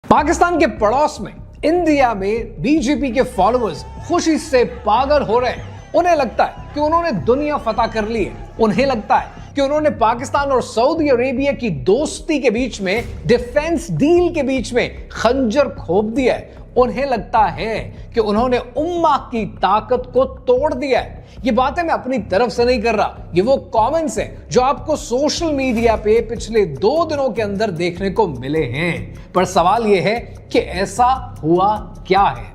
पाकिस्तान के पड़ोस में इंडिया में बीजेपी के फॉलोअर्स खुशी से पागल हो रहे हैं। उन्हें लगता है कि उन्होंने दुनिया फतह कर ली है। उन्हें लगता है कि उन्होंने पाकिस्तान और सऊदी अरेबिया की दोस्ती के बीच में, डिफेंस डील के बीच में खंजर खोप दिया है। उन्हें लगता है कि उन्होंने उम्मा की ताकत को तोड़ दिया है। ये बातें मैं अपनी तरफ से नहीं कर रहा, ये वो कमेंट्स हैं जो आपको सोशल मीडिया पे पिछले 2 दिनों के अंदर देखने को मिले हैं। पर सवाल यह है कि ऐसा हुआ क्या है।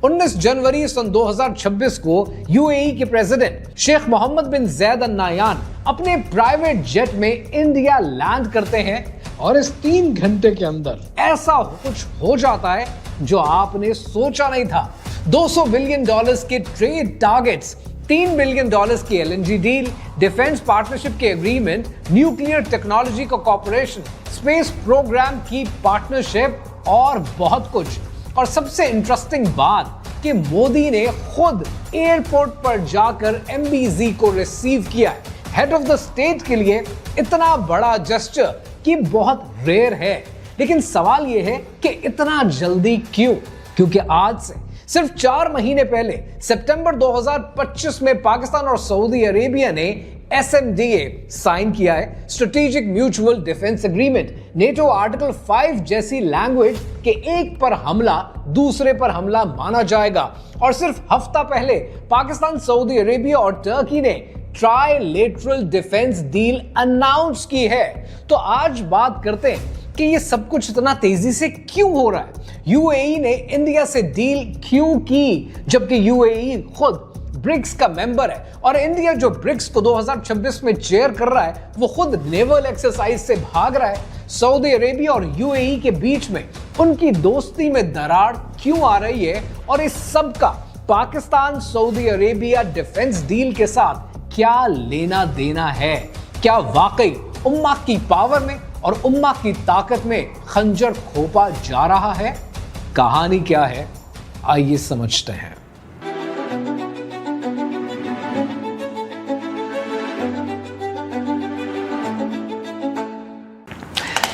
19 जनवरी सन 2026 को यूएई के प्रेसिडेंट शेख मोहम्मद बिन ज़ायद अल नाह्यान अपने प्राइवेट जेट में इंडिया लैंड करते हैं और इस 3 घंटे के अंदर ऐसा कुछ हो जाता है जो आपने सोचा नहीं था। $200 बिलियन के ट्रेड टारगेट्स, $3 बिलियन की एलएनजी डील, डिफेंस पार्टनरशिप के एग्रीमेंट, न्यूक्लियर टेक्नोलॉजी का कॉर्पोरेशन, स्पेस प्रोग्राम की पार्टनरशिप और बहुत कुछ। और सबसे इंटरेस्टिंग बात कि मोदी ने खुद एयरपोर्ट पर जाकर एमबीजी को रिसीव किया है। हेड ऑफ द स्टेट के लिए इतना बड़ा जेस्चर कि बहुत रेयर है। लेकिन सवाल यह है कि इतना जल्दी क्यों? क्योंकि आज से सिर्फ 4 महीने पहले सितंबर 2025 में पाकिस्तान और सऊदी अरेबिया ने SMDA साइन किया है, strategic mutual defence agreement. NATO article 5 जैसी लैंग्वेज के एक पर हमला दूसरे पर हमला माना जाएगा। और सिर्फ हफ्ता पहले पाकिस्तान, सऊदी अरेबिया और टर्की ने ट्राइलेटरल डिफेंस डील अनाउंस की है। तो आज बात करते हैं कि ये सब कुछ इतना तेजी से क्यों हो रहा है। यूएई ने इंडिया से डील क्यों की, जबकि यूएई खुद ब्रिक्स का मेंबर है और इंडिया जो ब्रिक्स को 2026 में चेयर कर रहा है वो खुद नेवल एक्सरसाइज से भाग रहा है। सऊदी अरेबिया और यूएई के बीच में उनकी दोस्ती में दरार क्यों आ रही है और इस सब का Pakistan Saudi Arabia defence deal के साथ क्या लेना देना है? क्या वाकई उम्मा की पावर में और उम्मा की ताकत में खंजर खोपा जा रहा है? कहानी क्या है, आइए समझते हैं।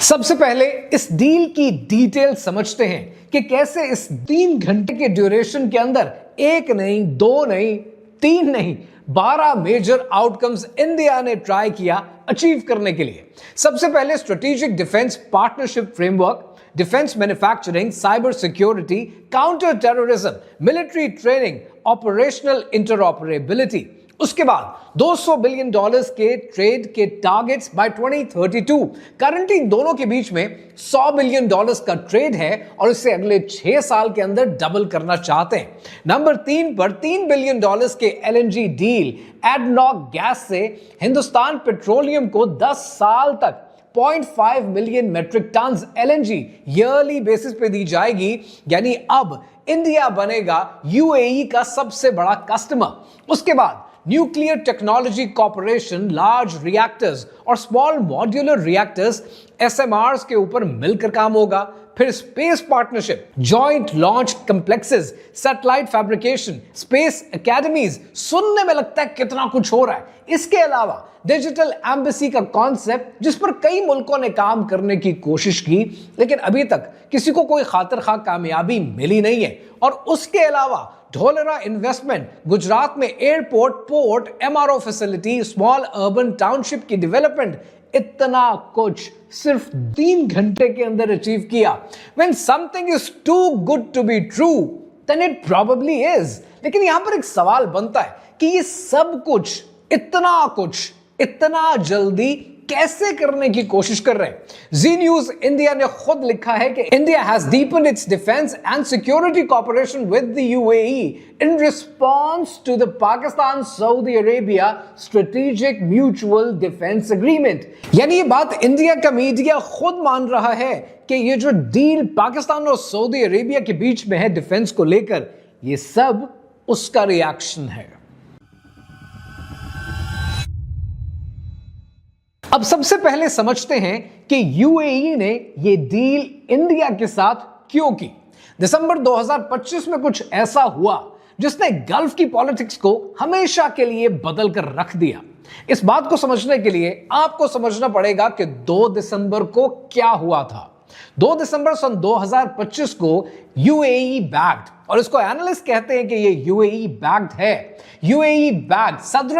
सबसे पहले इस डील की डिटेल समझते हैं कि कैसे इस 3 घंटे के ड्यूरेशन के अंदर 1 नहीं, 2 नहीं, 3 नहीं, 12 मेजर आउटकम्स इंडिया ने ट्राई किया अचीव करने के लिए। सबसे पहले strategic defence partnership framework, defence manufacturing, cyber security, counter terrorism, military training, operational interoperability. उसके बाद $200 बिलियन के ट्रेड के टारगेट्स बाय 2032। करंटली दोनों के बीच में $100 बिलियन का ट्रेड है और इसे अगले 6 साल के अंदर डबल करना चाहते हैं। नंबर 3 पर $3 बिलियन के एलएनजी डील, एडनॉक गैस से हिंदुस्तान पेट्रोलियम को 10 साल तक 0.5 million metric ton LNG yearly basis पे दी जाएगी। यानी अब इंडिया बनेगा यूएई का सबसे बड़ा कस्टमर। उसके बाद nuclear technology corporation, large reactors और स्मॉल मॉड्यूलर रिएक्टर्स SMRs के ऊपर मिलकर काम होगा। फिर space partnership, joint launch complexes, satellite fabrication, space academies. सुनने में लगता है कितना कुछ हो रहा है। इसके अलावा डिजिटल एम्बेसी का कॉन्सेप्ट, जिस पर कई मुल्कों ने काम करने की कोशिश की लेकिन अभी तक किसी को कोई खातिर खा कामयाबी मिली नहीं है। और उसके अलावा ढोलरा इन्वेस्टमेंट, गुजरात में airport, port, MRO facility, small urban township की डेवलपमेंट। इतना कुछ सिर्फ 3 घंटे के अंदर अचीव किया। When something is too good to be true, then it probably is। लेकिन यहां पर एक सवाल बनता है कि ये सब कुछ, इतना जल्दी कैसे करने की कोशिश कर रहे हैं। जी न्यूज इंडिया ने खुद लिखा है कि India has deepened its defence and security cooperation with the UAE in response to the Pakistan Saudi Arabia strategic mutual defence agreement. यानी ये बात इंडिया का मीडिया खुद मान रहा है कि ये जो डील पाकिस्तान और सऊदी अरेबिया के बीच में है डिफेंस को लेकर, ये सब उसका रिएक्शन है। अब सबसे पहले समझते हैं कि यूएई ने यह डील इंडिया के साथ क्यों की। दिसंबर 2025 में कुछ ऐसा हुआ जिसने गल्फ की पॉलिटिक्स को हमेशा के लिए बदल कर रख दिया। इस बात को समझने के लिए आपको समझना पड़ेगा कि 2 दिसंबर को क्या हुआ था। 2 दिसंबर सन 2025 को यूएई बैग्ड, और इसको एनालिस्ट कहते हैं कि ये यूएई बैग्ड है। यूएई बैग्ड सदर